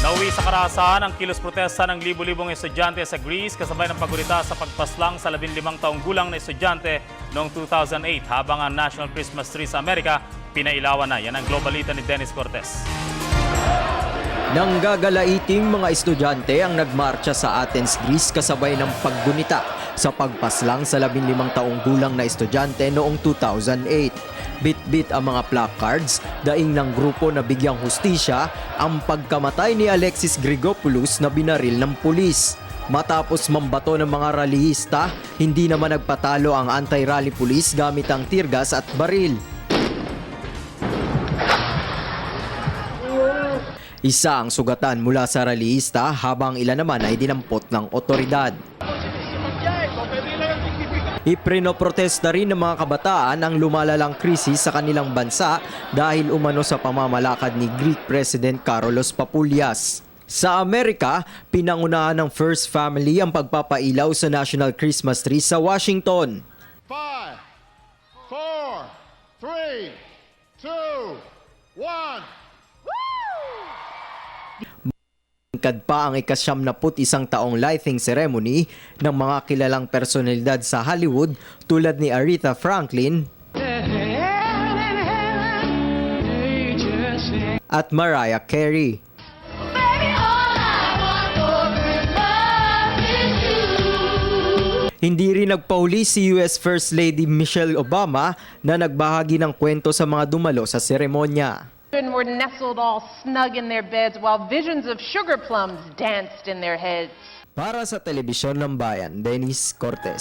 Nauwi sa karahasan ang kilos protesta ng libu-libong estudyante sa Greece kasabay ng paggunita sa pagpaslang sa 15 taong gulang na estudyante noong 2008 habang ang National Christmas Tree sa Amerika pinailawan na. Yan ang globalita ni Dennis Cortez. Nanggagalaiting mga estudyante ang nagmarcha sa Athens, Greece kasabay ng paggunita sa pagpaslang sa 15 taong gulang na estudyante noong 2008. Bit-bit ang mga placards, daing ng grupo na bigyang hustisya ang pagkamatay ni Alexis Grigopoulos na binaril ng pulis. Matapos mambato ng mga rallyista, hindi naman nagpatalo ang anti-rally police gamit ang tirgas at baril. Isa ang sugatan mula sa rallyista habang ilan naman ay dinampot ng otoridad. Iprinoprotesta rin ng mga kabataan ang lumalalang krisis sa kanilang bansa dahil umano sa pamamalakad ni Greek President Karolos Papoulias. Sa Amerika, pinangunahan ng First Family ang pagpapailaw sa National Christmas Tree sa Washington. 5, 4, 3, 2, 1. Tingkad pa ang ika-71 taong lighting ceremony ng mga kilalang personalidad sa Hollywood tulad ni Aretha Franklin at Mariah Carey. Hindi rin nagpahuli si US First Lady Michelle Obama na nagbahagi ng kwento sa mga dumalo sa seremonya. Children were nestled all snug in their beds while visions of sugar plums danced in their heads. Para sa Telebisyon ng Bayan, Dennis Cortez.